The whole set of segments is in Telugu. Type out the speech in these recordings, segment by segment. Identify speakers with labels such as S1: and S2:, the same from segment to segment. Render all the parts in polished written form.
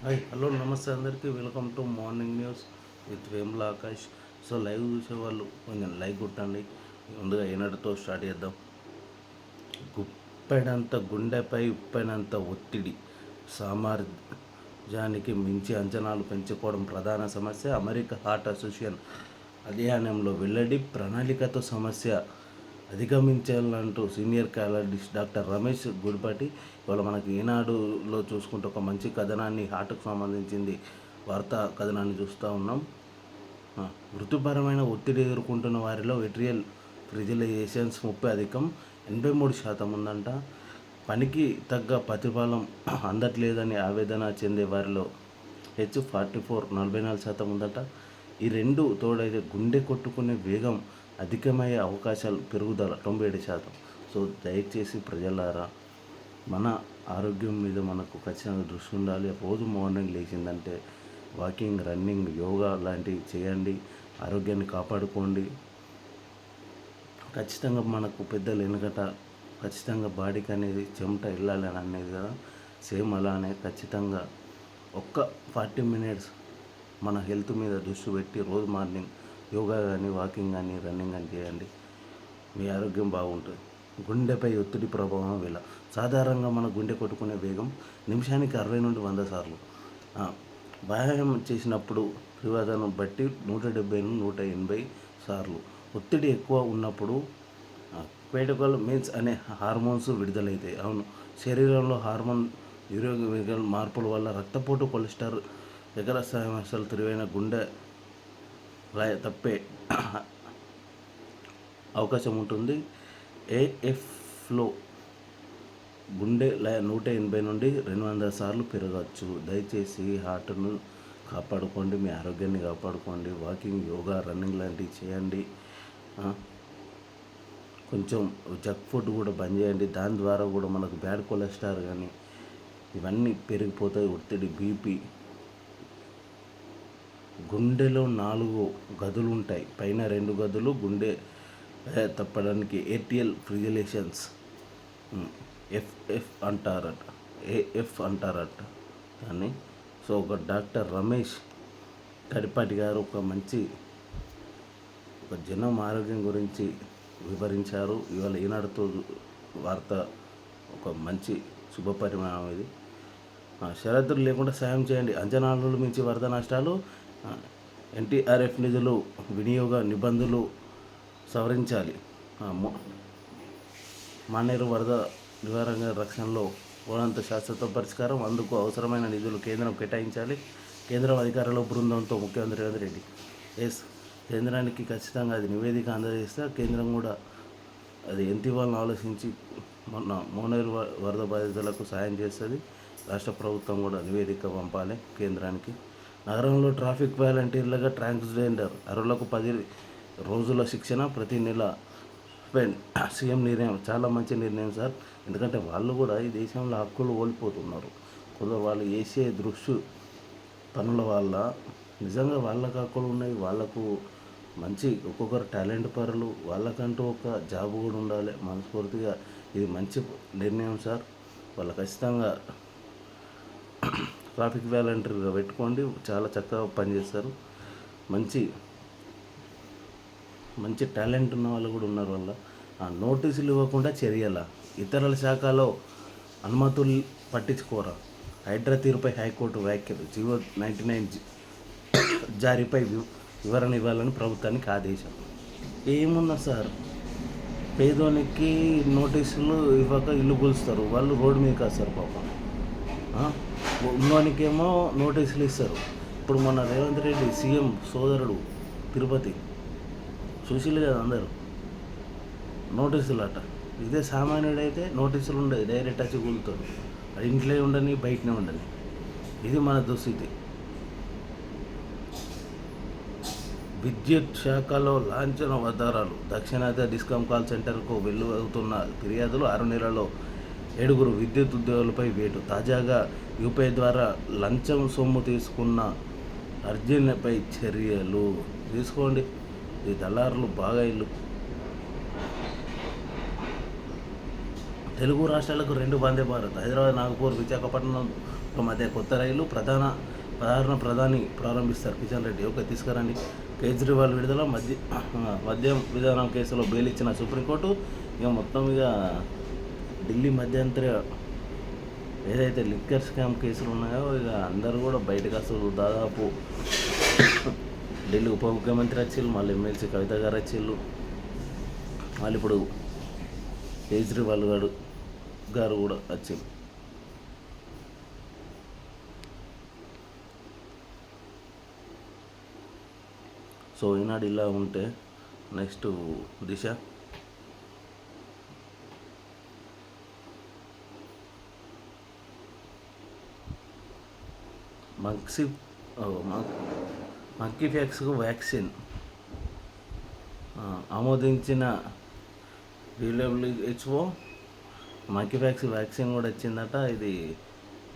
S1: హాయ్ హలో నమస్తే అందరికీ welcome to morning news with Vemula Akash. So live చూసేవాళ్ళు కొంచెం లైక్ కొట్టండి. ముందుగా ఏనాటితో స్టార్ట్ చేద్దాం. గుప్పెడంత గుండెపై ఉప్పెనంత ఒత్తిడి, సామర్థ్యానికి మించి అంచనాలు పెంచుకోవడం ప్రధాన సమస్య. అమెరికా హార్ట్ అసోసియేషన్ అధ్యయనంలో వెల్లడి. ప్రణాళికతో సమస్య అధిగమించాలంటూ senior cardiologist doctor Ramesh Gudipati ఇవాళ మనకి ఈనాడులో చూసుకుంటే ఒక మంచి కథనాన్ని, హార్ట్కు సంబంధించింది వార్తా కథనాన్ని చూస్తూ ఉన్నాం. వృత్తిపరమైన ఒత్తిడి ఎదుర్కొంటున్న వారిలో ఏట్రియల్ ఫిబ్రిలేషన్స్ 30 అధికం, 83% ఉందంట. పనికి తగ్గ ప్రతిఫలం అందట్లేదని ఆవేదన చెందే వారిలో H44 44% ఉందట. ఈ రెండు తోడైతే గుండె కొట్టుకునే వేగం అధికమయ్యే అవకాశాలు పెరుగుదల 97%. సో దయచేసి ప్రజలారా, మన ఆరోగ్యం మీద మనకు ఖచ్చితంగా దృష్టి ఉండాలి. రోజు మార్నింగ్ లేచిందంటే వాకింగ్, రన్నింగ్, యోగా లాంటివి చేయండి. ఆరోగ్యాన్ని కాపాడుకోండి. ఖచ్చితంగా మనకు పెద్దలు వెనుకట ఖచ్చితంగా బాడీకి అనేది చెమట వెళ్ళాలి అని అనేది కదా, సేమ్ అలానే ఖచ్చితంగా ఒక్క 40 మినిట్స్ మన హెల్త్ మీద దృష్టి పెట్టి రోజు మార్నింగ్ యోగా కానీ, వాకింగ్ కానీ, రన్నింగ్ కానీ చేయండి. మీ ఆరోగ్యం బాగుంటుంది. గుండెపై ఒత్తిడి ప్రభావం ఇలా సాధారణంగా మన గుండె కొట్టుకునే వేగం నిమిషానికి 60 నుండి 100 సార్లు. వ్యాయామం చేసినప్పుడు తీవ్రతను బట్టి 170 నుండి 180 సార్లు. ఒత్తిడి ఎక్కువ ఉన్నప్పుడు క్వేటోకల్ మీన్స్ అనే హార్మోన్స్ విడుదలవుతాయి. అవును, శరీరంలో హార్మోన్ యూరోగికల్ మార్పుల వల్ల రక్తపోటు, కొలెస్ట్రాల్, ఎగర సమస్యలు, తెలివైన గుండె లయ తప్పే అవకాశం ఉంటుంది. ఏఎఫ్లో గుండె లయ 180 నుండి 200 సార్లు పెరగచ్చు. దయచేసి హార్ట్ను కాపాడుకోండి, మీ ఆరోగ్యాన్ని కాపాడుకోండి. వాకింగ్, యోగా, రన్నింగ్ లాంటివి చేయండి. కొంచెం జంక్ ఫుడ్ కూడా బంద్ చేయండి. దాని ద్వారా కూడా మనకు బ్యాడ్ కొలెస్ట్రాల్ కానీ ఇవన్నీ పెరిగిపోతాయి. ఒత్తిడి, బీపీ. గుండెలో 4 గదులు ఉంటాయి. పైన 2 గదులు గుండె తప్పడానికి ఏట్రియల్ ఫిబ్రిలేషన్స్ ఎఫ్ అంటారట కానీ. సో ఒక డాక్టర్ రమేష్ కడిపాటి గారు ఒక జనం ఆరోగ్యం గురించి వివరించారు. ఇవాళ ఈనాడుతో వార్త ఒక మంచి శుభపరిమాణం ఇది. షరతులు లేకుండా సాయం చేయండి. అంచనాలను మించి వరద నష్టాలు. ఎన్టీఆర్ఎఫ్ నిధులు వినియోగ నిబంధనలు సవరించాలి. మానేరు వరద నివారణ రక్షణలో ఓడంత శాశ్వత పరిష్కారం, అందుకు అవసరమైన నిధులు కేంద్రం కేటాయించాలి. కేంద్రం అధికారుల బృందంతో ముఖ్యమంత్రి రేవంత్ రెడ్డి. కేంద్రానికి ఖచ్చితంగా అది నివేదిక అందజేస్తే కేంద్రం కూడా అది ఎంత ఇవ్వాలని ఆలోచించి మానేరు వరద బాధితులకు సాయం చేస్తుంది. రాష్ట్ర ప్రభుత్వం కూడా నివేదిక పంపాలి కేంద్రానికి. నగరంలో ట్రాఫిక్ వాలంటీర్లుగా ట్రాన్స్జెండర్ అరువులకు 10 రోజుల శిక్షణ, ప్రతి నెల స్పెండ్. సీఎం నిర్ణయం చాలా మంచి నిర్ణయం సార్. ఎందుకంటే వాళ్ళు కూడా ఈ దేశంలో హక్కులు కోల్పోతున్నారు. కొందరు వాళ్ళు చేసే దృష్టి పనుల వల్ల నిజంగా వాళ్ళకు హక్కులు ఉన్నాయి. వాళ్ళకు మంచి ఒక్కొక్కరు టాలెంట్ పరులు, వాళ్ళకంటూ ఒక జాబ్ కూడా ఉండాలి. మనస్ఫూర్తిగా ఇది మంచి నిర్ణయం సార్. వాళ్ళు ఖచ్చితంగా ట్రాఫిక్ వాలంటీర్గా పెట్టుకోండి. చాలా చక్కగా పనిచేస్తారు. మంచి టాలెంట్ ఉన్న వాళ్ళు కూడా ఉన్నారు. వల్ల నోటీసులు ఇవ్వకుండా చర్యల. ఇతరుల శాఖలో అనుమతులు పట్టించుకోరా. హైడ్రా తీరుపై హైకోర్టు వ్యాఖ్యలు. జీవో 99 జారీపై వివరణ ఇవ్వాలని ప్రభుత్వానికి ఆదేశం. ఏమున్నా సార్, పేదోనికి నోటీసులు ఇవ్వక ఇల్లు కూలుస్తారు, వాళ్ళు రోడ్డు మీద కాస్తారు పాపం. ఉన్నోనికేమో నోటీసులు ఇస్తారు. ఇప్పుడు మన రేవంత్ రెడ్డి సీఎం సోదరుడు తిరుపతి చూసిలు కదా అందరూ, నోటీసులు అట. ఇదే సామాన్యుడైతే నోటీసులు ఉండదు, డైరెక్ట్ వచ్చి కూలుతాడు. అది ఇంట్లో ఉండని, బయటనే ఉండని. ఇది మన దుస్థితి. విద్యుత్ శాఖలో లాంఛన వధారాలు. దక్షిణాది డిస్కాం కాల్ సెంటర్కు వెలువడుతున్న ఫిర్యాదులు. 6 నెలల్లో 7 విద్యుత్ ఉద్యోగులపై వేటు. తాజాగా యూపీఐ ద్వారా లంచం సొమ్ము తీసుకున్న అర్జున్పై చర్యలు తీసుకోండి. ఈ దళారులు బాగా తెలుగు రాష్ట్రాలకు 2 వందే భారత్, హైదరాబాద్, నాగపూర్, విశాఖపట్నం మధ్య కొత్త రైలు ప్రధాని ప్రారంభిస్తారు కిషన్ రెడ్డి. ఓకే, తీసుకురండి. కేజ్రీవాల్ విడుదల, మద్యం విధానం కేసులో బెయిల్ ఇచ్చిన సుప్రీంకోర్టు. ఇక మొత్తం ఢిల్లీ మధ్యంతర ఏదైతే లిక్కర్ స్కామ్ కేసులు ఉన్నాయో ఇక అందరూ కూడా బయటకు వస్తారు. దాదాపు ఢిల్లీ ఉప ముఖ్యమంత్రి వచ్చిళ్ళు, మళ్ళీ ఎమ్మెల్సీ కవిత గారు వచ్చిళ్ళు, మళ్ళీ ఇప్పుడు కేజ్రీవాల్ గారు కూడా వచ్చింది. సో ఈనాడు ఇలా ఉంటే నెక్స్ట్ దిశ. మంకీపాక్స్కు వ్యాక్సిన్ ఆమోదించిన WHO. మంకీపాక్స్ వ్యాక్సిన్ కూడా వచ్చిందట. ఇది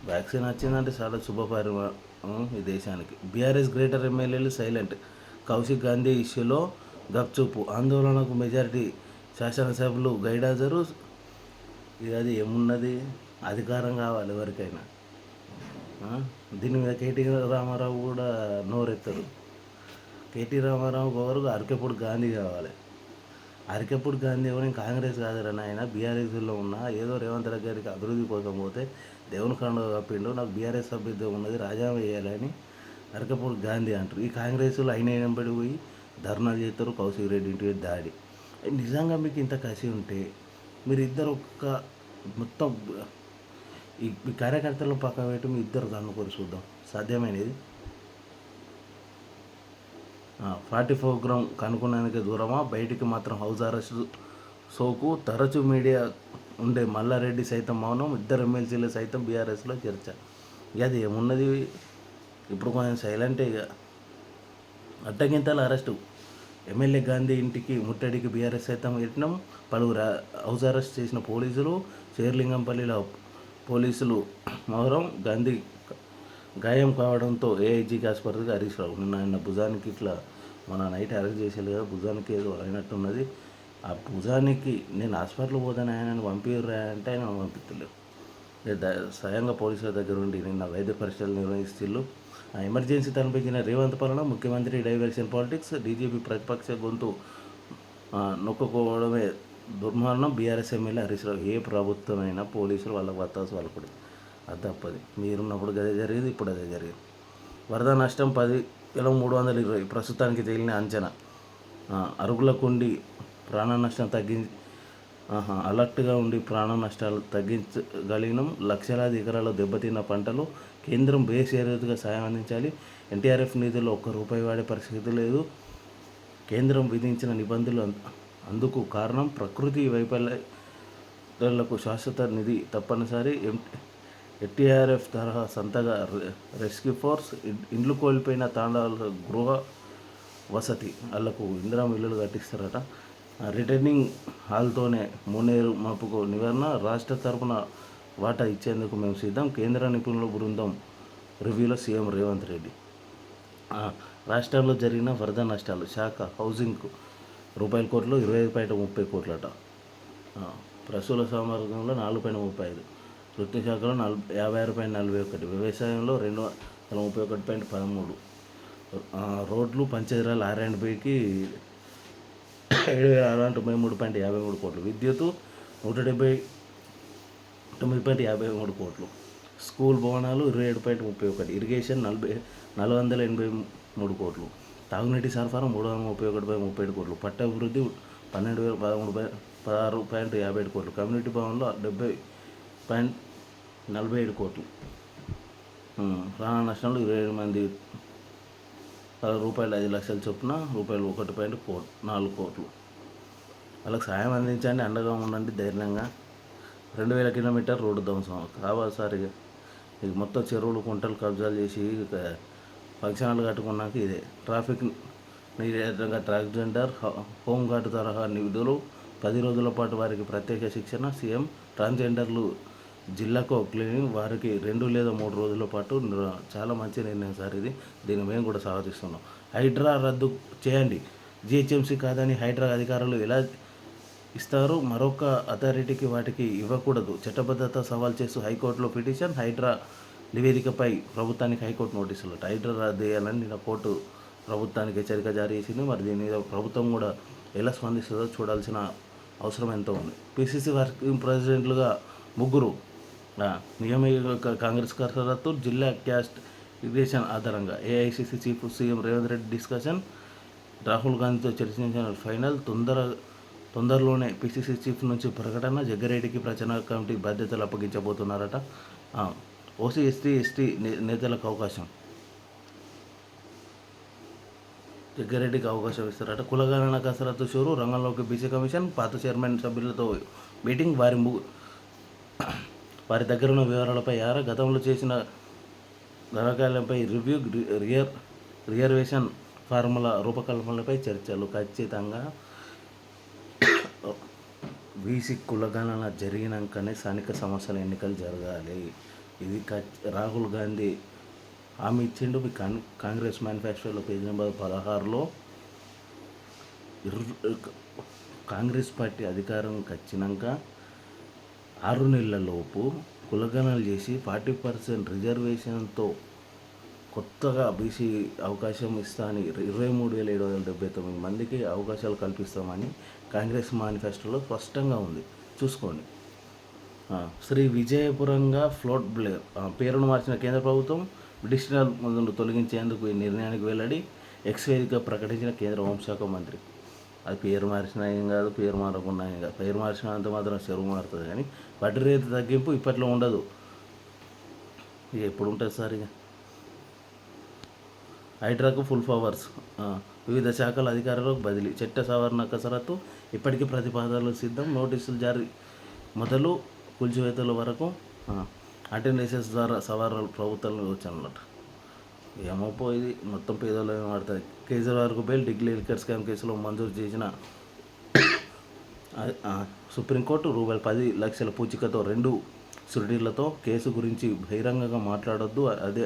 S1: వ్యాక్సిన్ వచ్చిందంటే చాలా శుభపరిమాణం ఈ దేశానికి. బీఆర్ఎస్ గ్రేటర్ ఎమ్మెల్యేలు సైలెంట్, కౌశిక్ గాంధీ ఇష్యూలో గప్చూపు, ఆందోళనకు మెజారిటీ శాసనసభ్యులు గైడాజరు. అది ఏమున్నది, అధికారం కావాలి ఎవరికైనా. దీని మీద కేటీ రామారావు కూడా నోరెత్తారు. కేటీ రామారావు గారు అరకెప్పుడు గాంధీ కావాలి. అరకెప్పుడు గాంధీ ఎవరైనా కాంగ్రెస్ కాదురని ఆయన బీఆర్ఎస్లో ఉన్న ఏదో రేవంత్ రెడ్డి గారికి అభివృద్ధి కోసం పోతే దేవుని కాండ కప్పిండు, నాకు బీఆర్ఎస్ అభ్యర్థి ఉన్నది రాజీనామా వేయాలని అరకెప్పుడు గాంధీ అంటారు. ఈ కాంగ్రెస్లో అయిన పడి పోయి ధర్నాలు చేస్తారు, కౌశిక్ రెడ్డి ఇంటి దాడి. నిజంగా మీకు ఇంత కసి ఉంటే మీరు ఇద్దరు మొత్తం ఈ కార్యకర్తలు పక్కన పెట్టి మీ ఇద్దరు కనుక్కొని చూద్దాం, సాధ్యమైనది. 44 గ్రామ్ కనుక్కునేందుకు దూరమా, బయటికి మాత్రం హౌస్ అరెస్ట్ సోకు. తరచూ మీడియా ఉండే మల్లారెడ్డి సైతం మౌనం, ఇద్దరు ఎమ్మెల్సీలు సైతం బీఆర్ఎస్లో చర్చ. ఇక అది ఏమున్నది, ఇప్పుడు కొంచెం సైలెంటే. ఇక అడ్డగింతల అరెస్టు, ఎమ్మెల్యే గాంధీ ఇంటికి ముట్టడికి బీఆర్ఎస్ సైతం యత్నం, పలువురు హౌస్ అరెస్ట్ చేసిన పోలీసులు. శేర్లింగంపల్లిలో పోలీసులు మౌరం, గాంధీ గాయం కావడంతో ఏఐజీకి ఆసుపత్రికి హరీష్ రావు. నిన్న భుజానికి ఇట్లా మన నైట్ అరెస్ట్ చేసేది కదా, భుజానికి ఏదో అయినట్టున్నది. ఆ భుజానికి నేను హాస్పిటల్ పోతాను ఆయనను పంపిర్రా అంటే ఆయన పంపించలేదు. స్వయంగా పోలీసుల దగ్గర ఉండి నిన్న వైద్య పరీక్షలు నిర్వహిస్తున్నారు. ఎమర్జెన్సీ తలపెట్టిన రేవంత్ పాలన, ముఖ్యమంత్రి డైవర్షన్ పాలిటిక్స్, డీజీపీ ప్రతిపక్ష గొంతు నొక్కుకోవడమే దుర్మార్గం. BRS MLA Harish Rao. ఏ ప్రభుత్వమైనా పోలీసులు వాళ్ళకు వత్తాసు వాళ్ళకు అది తప్పది. మీరున్నప్పుడు అదే జరిగింది, ఇప్పుడు అదే జరిగింది. వరద నష్టం 10,320 ప్రస్తుతానికి తేలిన అంచనా. అరుగులకుండి ప్రాణ నష్టం అలర్ట్గా ఉండి ప్రాణ నష్టాలు తగ్గించగలిగినాం. లక్షలాది ఎకరాల్లో దెబ్బతిన్న పంటలు. కేంద్రం బేషరతుగా సాయం అందించాలి. ఎన్టీఆర్ఎఫ్ నిధుల్లో ₹1 వాడే పరిస్థితి లేదు. కేంద్రం విధించిన నిబంధనలు అందుకు కారణం. ప్రకృతి వైఫల్యాలకు శాశ్వత నిధి తప్పనిసరి. ఎన్టీఆర్ఎఫ్ తరహా సంతగా రెస్క్యూ ఫోర్స్. ఇండ్లు కోల్పోయిన తాండాల గృహ వసతి వాళ్లకు ఇందిరా ఇల్లులు కట్టిస్తారట. రిటర్నింగ్ హాల్తోనే మునేరు మాపుకు నివారణ. రాష్ట్ర తరపున వాటా ఇచ్చేందుకు మేము సిద్ధం. కేంద్ర నిపుణుల బృందం రివ్యూలో సీఎం రేవంత్ రెడ్డి. రాష్ట్రాల్లో జరిగిన వరద నష్టాలు. శాఖ హౌసింగ్కు ₹1 25.30 కోట్లట. ప్రస్తుత సామర్థ్యంలో 4.35, వృత్తి శాఖలో 56.41, వ్యవసాయంలో 231.13, రోడ్లు పంచాయతీరాలు R&Bకి 7,693.53 కోట్లు, విద్యుత్ 179.53 కోట్లు, స్కూల్ భవనాలు 27.31, ఇరిగేషన్ 483 కోట్లు, తాగునీటి సరఫరా 331.37 కోట్లు, పట్ట అభివృద్ధి 12,16.57 కోట్లు, కమ్యూనిటీ భవన్లో 70.47 కోట్లు. ప్రాణ నష్టంలో 27 మంది ₹5 లక్షల చొప్పున ₹1.4 కోట్లు. వాళ్ళకి సాయం అందించండి, అండగా ఉండండి, ధైర్యంగా. 2,000 కిలోమీటర్ రోడ్డు ధ్వంసం కావాలి సార్. ఇక మొత్తం చెరువులు కుంటలు కబ్జాలు చేసి ఫంక్షన్ హాల్ కట్టుకున్నాక ఇదే. ట్రాఫిక్ నియంత్రణగా ట్రాన్స్జెండర్ హోంగార్డు తరహా నిధులు 10 రోజుల పాటు వారికి ప్రత్యేక శిక్షణ. సీఎం ట్రాన్స్జెండర్లు జిల్లాకు క్లీనింగ్, వారికి 2 లేదా 3 రోజుల పాటు. చాలా మంచి నిర్ణయం సార్ ఇది, దీన్ని మేము కూడా స్వాగతిస్తున్నాం. హైడ్రా రద్దు చేయండి, జీహెచ్ఎంసీ కాదని హైడ్రా అధికారులు ఎలా ఇస్తారు, మరొక అథారిటీకి వాటికి ఇవ్వకూడదు. చట్టబద్ధత సవాల్ చేస్తూ హైకోర్టులో పిటిషన్. హైడ్రా నివేదికపై ప్రభుత్వానికి హైకోర్టు నోటీసులు. హైడ్రా రద్దు చేయాలని నిన్న కోర్టు ప్రభుత్వానికి హెచ్చరిక జారీ చేసింది. మరి దీని మీద ప్రభుత్వం కూడా ఎలా స్పందిస్తుందో చూడాల్సిన అవసరం ఎంతో ఉంది. పిసిసి వర్కింగ్ ప్రెసిడెంట్లుగా ముగ్గురు నియమిక కాంగ్రెస్ కసరత్తు. జిల్లా క్యాస్ట్ రిజర్వేషన్ ఆధారంగా AICC chief CM Revanth Reddy discussion. Rahul గాంధీతో చర్చించిన ఫైనల్. తొందరలోనే పిసిసి చీఫ్ నుంచి ప్రకటన. జగ్గారెడ్డికి ప్రచార కమిటీ బాధ్యతలు అప్పగించబోతున్నారట. ఓసీ ఎస్టీ నేతలకు అవకాశం, జగ్గారెడ్డికి అవకాశం ఇస్తారట. కులగణన కసరత్తు షూరు. రంగంలోకి బీసీ కమిషన్. పాత చైర్మన్ సభ్యులతో మీటింగ్. వారి దగ్గర ఉన్న వివరాలపై గతంలో చేసిన గణకాలపై రివ్యూ. రిజర్వేషన్ ఫార్ములా రూపకల్పనలపై చర్చలు. ఖచ్చితంగా బీసీ కులగణన జరిగినాకనే స్థానిక సంస్థల ఎన్నికలు జరగాలి. ఇది రాహుల్ గాంధీ హామీ ఇచ్చిండు. మీ కాంగ్రెస్ మేనిఫెస్టోలో పేజీ నెంబర్ 16లో కాంగ్రెస్ పార్టీ అధికారంకి వచ్చినాక 6 నెలలలోపు కులగణనలు చేసి 40% రిజర్వేషన్తో కొత్తగా బీసీ అవకాశం ఇస్తా అని 23,779 మందికి అవకాశాలు కల్పిస్తామని కాంగ్రెస్ మేనిఫెస్టోలో స్పష్టంగా ఉంది. చూసుకోండి. శ్రీ విజయపురంగా ఫ్లోట్ బ్లేర్ పేరును మార్చిన కేంద్ర ప్రభుత్వం. బ్రిటిషనల్ మందును తొలగించేందుకు ఈ నిర్ణయానికి వెల్లడి. వేదికగా ప్రకటించిన కేంద్ర హోంశాఖ మంత్రి. అది పేరు మార్చినా ఏం కాదు, పేరు మారకుండా ఏం కాదు. పేరు మార్చినంత మాత్రం చెరువు మారుతుంది, కానీ వడ్డీ రేటు తగ్గింపు ఇప్పట్లో ఉండదు. ఎప్పుడు ఉంటుంది సార్? ఇక హైడ్రాకు ఫుల్ పవర్స్. వివిధ శాఖల అధికారులకు బదిలీ. చట్ట సవరణ కసరత్తు. ఇప్పటికీ ప్రతిపాదనలు సిద్ధం. నోటీసులు జారీ మొదలు కూల్చివేతల వరకు. అటెండెన్సెస్ ద్వారా సవరణలు ప్రభుత్వంలో వచ్చానన్నట్టు. ఏమోపో ఇది మొత్తం పేదలు ఏమాడుతుంది. కేజ్రీవాల్కు బెయిల్. ఢిల్లీ లిక్కర్ స్కామ్ కేసులో మంజూరు చేసిన సుప్రీంకోర్టు. ₹10 లక్షల పూచికతో 2 షూరిటీలతో కేసు గురించి బహిరంగంగా మాట్లాడొద్దు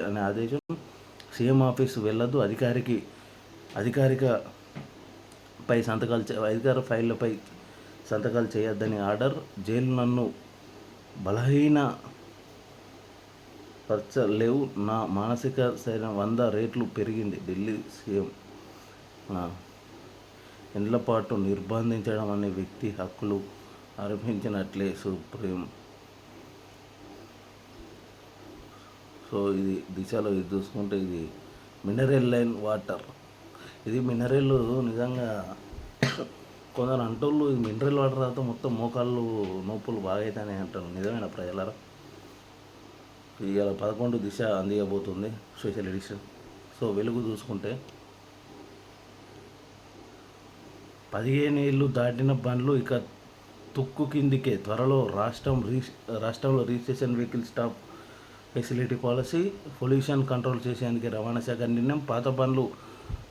S1: అనే ఆదేశం. సీఎం ఆఫీసు వెళ్ళొద్దు. అధికారిక ఫైళ్ళపై సంతకాలు చేయొద్దని ఆర్డర్. జైలు నన్ను బలహీన పరచలేవు. నా మానసిక స్థైర్యం 100 రెట్లు పెరిగింది. ఢిల్లీ సీఎం. ఇండ్ల పాటు నిర్బంధించడం అనే వ్యక్తి హక్కులు ఆరోపించినట్లే సుప్రీం. సో ఇది దిశలో ఇది చూసుకుంటే ఇది మినరల్ లైన్ వాటర్. ఇది మినరల్ నిజంగా కొందరు అంటోళ్ళు ఇది మినరల్ వాటర్ తర్వాత మొత్తం మోకాళ్ళు నొప్పులు బాగా అవుతాయని అంటారు. నిజమైన ప్రజలరా? ఇవాళ 11 దిశ అందియబోతుంది స్పెషల్ ఎడిషన్. సో వెలుగు చూసుకుంటే 15 ఏళ్ళు దాటిన బండ్లు ఇక తుక్కు కిందికే. త్వరలో రాష్ట్రంలో registration vehicle stop facility policy. Pollution control చేసేందుకే రవాణా శాఖ నిర్ణయం. పాత బండ్లు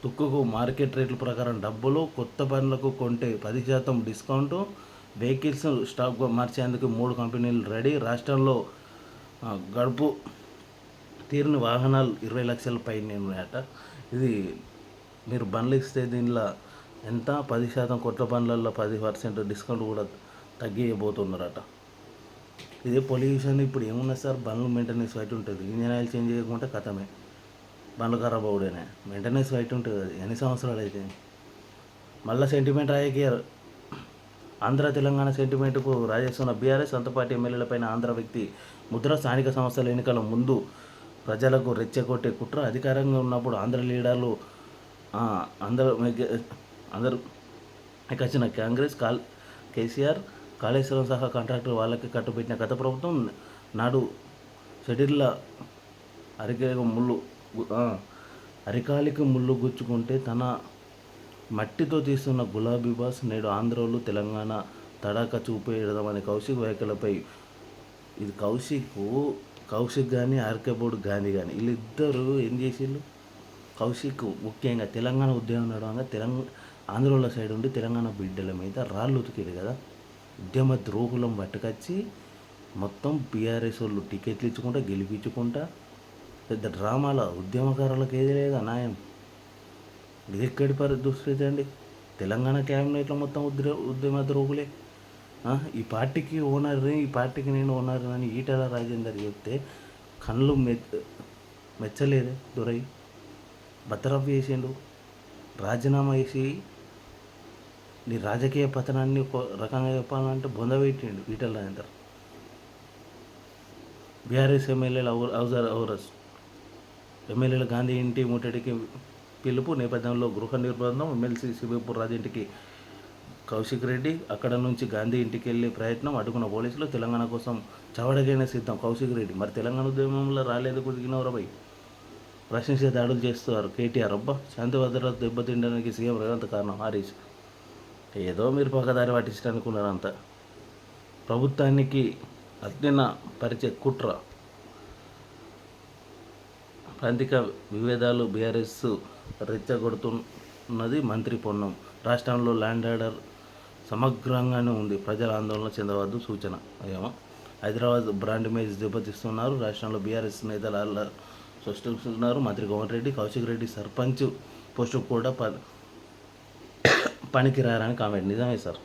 S1: తుక్కుకు మార్కెట్ రేట్ల ప్రకారం డబ్బులు. కొత్త బండ్లకు కొంటే 10% డిస్కౌంటు. వెహికల్స్ స్టాక్ మార్చేందుకు 3 కంపెనీలు రెడీ. రాష్ట్రంలో గడుపు తీరిన వాహనాలు 20 లక్షల పైన ఉన్నాయట. ఇది మీరు బండ్లు ఇస్తే దీనిలో ఎంత 10% కొత్త బండ్లలో 10% డిస్కౌంట్ కూడా తగ్గియబోతున్నారట. ఇదే పొల్యూషన్. ఇప్పుడు ఏమున్నా సార్, బండ్లు మెయింటెనెన్స్ వైట్ ఉంటుంది. ఇంజన్ ఆయిల్ చేంజ్ చేయకుంటే కథమే, బండ్లు ఖరాబ్ అవుడేనే. మెయింటెనెన్స్ వైట్ ఉంటుంది. అది ఎన్ని సంవత్సరాలు అయితే మళ్ళీ సెంటిమెంట్ రాజకీయాలు. ఆంధ్ర తెలంగాణ సెంటిమెంట్కు రాజేస్తున్న బీఆర్ఎస్. సొంత పార్టీ ఎమ్మెల్యేలపైన ఆంధ్ర వ్యక్తి ముద్ర. స్థానిక సంస్థల ఎన్నికల ముందు ప్రజలకు రెచ్చగొట్టే కుట్ర. అధికారంగా ఉన్నప్పుడు ఆంధ్ర లీడర్లు అందరూ వచ్చిన కాంగ్రెస్ కేసీఆర్ కాళేశ్వరం సహా కాంట్రాక్టర్ వాళ్ళకి కట్టుబెట్టిన గత ప్రభుత్వం. నాడు షెడ్యూల్ల అరికాలికి ముళ్ళు గుచ్చుకుంటే తన మట్టితో తీస్తున్న గులాబీ బాస్. నేడు ఆంధ్రోలు తెలంగాణ తడాక చూపేయడమని కౌశిక్ వ్యాఖ్యలపై. ఇది కౌశిక్ కానీ ఆర్కేబోర్డు గాంధీ కానీ వీళ్ళిద్దరూ ఏం చేసిళ్ళు? కౌశిక్ ముఖ్యంగా తెలంగాణ ఉద్యమం నడవంగా ఆంధ్రోల సైడ్ ఉండి తెలంగాణ బిడ్డల మీద రాళ్ళు ఉతికేది కదా. ఉద్యమ ద్రోహులం పట్టుకొచ్చి మొత్తం బీఆర్ఎస్ వాళ్ళు టికెట్లు ఇచ్చుకుంటా గెలిపించుకుంటా పెద్ద డ్రామాల ఉద్యమకారులకు ఏది లేదా న్యాయం. ఇది ఎక్కడి దుస్థితి అండి? తెలంగాణ క్యాబినెట్లో మొత్తం ఉద్యమ ద్రోహులే. ఈ పార్టీకి ఓనర్ని, ఈ పార్టీకి నేను ఓనర్ అని ఈటెల రాజేందర్ చెప్తే కళ్ళు మెచ్చలేదే దొరై బతరఫ్ చేసిండు. రాజీనామా చేసి నీ రాజకీయ పతనాన్ని ఒక రకంగా చెప్పాలంటే బొందబెట్టిండు ఈటెల రాజేందర్. బీఆర్ఎస్ ఎమ్మెల్యేల ఔరస్ ఎమ్మెల్యేల గాంధీ ఇంటి ముట్టడికి పిలుపు నేపథ్యంలో గృహ నిర్బంధం. ఎమ్మెల్సీ శివపూర్ రాజంటికి కౌశిక్ రెడ్డి, అక్కడ నుంచి గాంధీ ఇంటికి వెళ్ళే ప్రయత్నం అడ్డుకున్న పోలీసులు. తెలంగాణ కోసం చవడగైన సిద్ధం కౌశిక్ రెడ్డి. మరి తెలంగాణ ఉద్యమంలో రాలేదు కుదిగినవరా భయ్, ప్రశ్నించే దాడులు చేస్తున్నారు కేటీఆర్. అబ్బా, శాంతి భద్రత దెబ్బతిండడానికి సీఎం రేవంత్ కారణం హరీష్. ఏదో మీరు పక్కదారి పట్టించడానికి ఉన్నారంతా. ప్రభుత్వానికి అజ్ఞాన పరిచే కుట్ర, ప్రాంతిక విభేదాలు బీఆర్ఎస్ రెచ్చగొడుతున్నది మంత్రి పొన్నం. రాష్ట్రంలో ల్యాండ్ ఆర్డర్ సమగ్రంగానే ఉంది, ప్రజల ఆందోళన చెందవద్దు సూచన. ఏమో హైదరాబాద్ బ్రాండ్ ఇమేజ్ దెబ్బతీస్తున్నారు. రాష్ట్రంలో బీఆర్ఎస్ నేతలు సృష్టిస్తున్నారు. మంత్రి గోవర్ధన్ రెడ్డి, కౌశిక్ రెడ్డి సర్పంచ్ పోస్టు కూడా పనికి రారని కామెంట్. నిజమే సార్,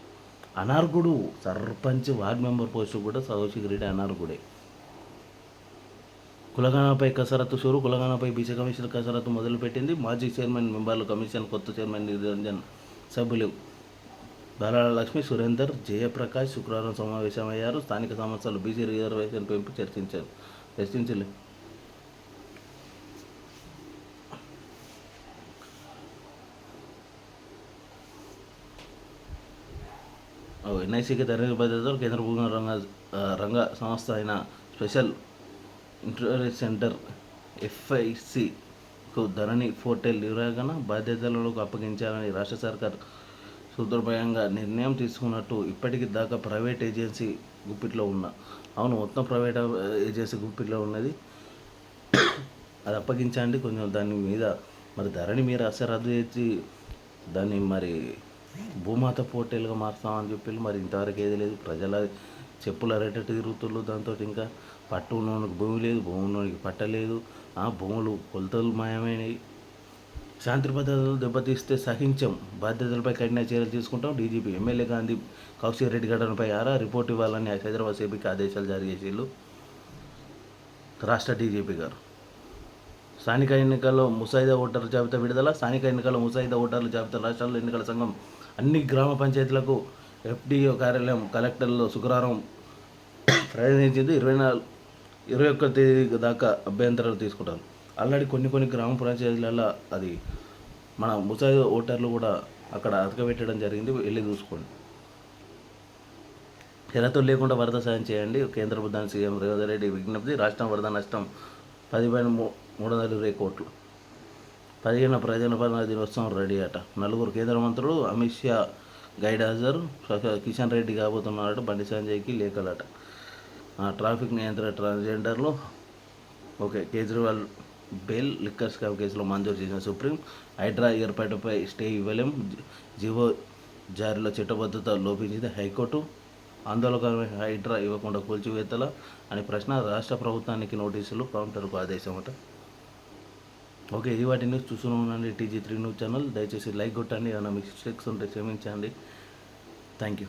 S1: అనార్గుడు సర్పంచ్ వార్డ్ మెంబర్ పోస్టు కూడా కౌశిక్ రెడ్డి అనార్గుడే. కులగణపై కసరత్తు షురు. కులగణపై బీసీ కమిషన్ కసరత్తు మొదలుపెట్టింది. మాజీ చైర్మన్ మెంబర్లు కమిషన్, కొత్త చైర్మన్ నిరంజన్ సభ్యులు బాలాల లక్ష్మి, సురేందర్, జయప్రకాష్ శుక్రవారం సమావేశమయ్యారు. స్థానిక సమస్యలు, బీసీ రిజర్వేషన్ పెంపు చర్చించలే. ఎన్ఐసికి ధరణి భద్రతలు కేంద్ర భూమి రంగ సంస్థ అయిన స్పెషల్ ఇంటరెస్ట్ సెంటర్ ఎఫ్ఐసికు ధరణి పోర్టల్ నిర్వహణ బాధ్యతలకు అప్పగించాలని రాష్ట్ర సర్కార్ సూత్రప్రాయంగా నిర్ణయం తీసుకున్నట్టు ఇప్పటికి దాకా ప్రైవేట్ ఏజెన్సీ గుప్పిట్లో ఉన్న. అవును, మొత్తం ప్రైవేట్ ఏజెన్సీ గుప్పిట్లో ఉన్నది. అది అప్పగించండి కొంచెం. దాని మీద మరి ధరణి మీరు రద్దు చేసి దాన్ని మరి భూమాత పోర్టల్గా మారుస్తామని చెప్పి మరి ఇంతవరకు ఏది లేదు. ప్రజల చెప్పులు అరేటట్టు తిరుగుతుళ్ళు. దాంతో ఇంకా పట్టు ఉన్నోనికి భూమి లేదు, భూమి ఉన్నోనికి పట్టలేదు. భూములు కొలతలు మాయమైనవి. శాంతి భద్రతలు దెబ్బతీస్తే సహించం, బాధ్యతలపై కఠిన చర్యలు తీసుకుంటాం. డీజీపీ ఎమ్మెల్యే గాంధీ కౌశిక్ రెడ్డి ఘటనపై రిపోర్ట్ ఇవ్వాలని హైదరాబాద్ సిబికి ఆదేశాలు జారీ చేసేళ్ళు రాష్ట్ర డీజీపీ గారు. స్థానిక ఎన్నికల్లో ముసాయిదా ఓటర్ల జాబితా విడుదల. స్థానిక ఎన్నికల్లో ముసాయిదా ఓటర్ల జాబితా రాష్ట్రాల్లో ఎన్నికల సంఘం అన్ని గ్రామ పంచాయతీలకు ఎఫ్డీఓ కార్యాలయం కలెక్టర్లో శుక్రవారం ప్రయత్నించింది. 21 తేదీ దాకా అభ్యంతరాలు తీసుకుంటారు. ఆల్రెడీ కొన్ని గ్రామ పంచాయతీలలో అది మన ముసాయిదా ఓటర్లు కూడా అక్కడ అతకబెట్టడం జరిగింది. వెళ్ళి చూసుకోండి. షరతులు లేకుండా వరద సాయం చేయండి. కేంద్ర ప్రభుత్వానికి సీఎం రేవంత్ రెడ్డి విజ్ఞప్తి. రాష్ట్రం వరద నష్టం 10,320 కోట్లు. 15 ప్రజాపాలన దినోత్సవం రెడీ అట. 4 కేంద్ర మంత్రులు, అమిత్ షా గైడ్ హాజరు. కిషన్ రెడ్డి కాబోతున్నారట. బండి సంజయ్కి లేఖలట. ట్రాఫిక్ నియంత్రణ ట్రాన్స్జెండర్లు okay. Kejriwal bail liquor scam కేసులో మంజూరు చేసిన సుప్రీం. హైడ్రా ఏర్పాటుపై స్టే ఇవ్వలేం, జీవో జారీలో చట్టబద్ధత లోపించింది హైకోర్టు. ఆందోళనకరమైన హైడ్రా ఇవ్వకుండా కూల్చివేతల అనే ప్రశ్న. రాష్ట్ర ప్రభుత్వానికి నోటీసులు, కౌంటర్కు ఆదేశమట. ఓకే, ఇది వాటి న్యూస్ చూస్తూనే ఉండండి TG3 న్యూస్ ఛానల్. దయచేసి లైక్ కొట్టండి. ఏమైనా మిస్టేక్స్ ఉంటే క్షమించండి. Thank you.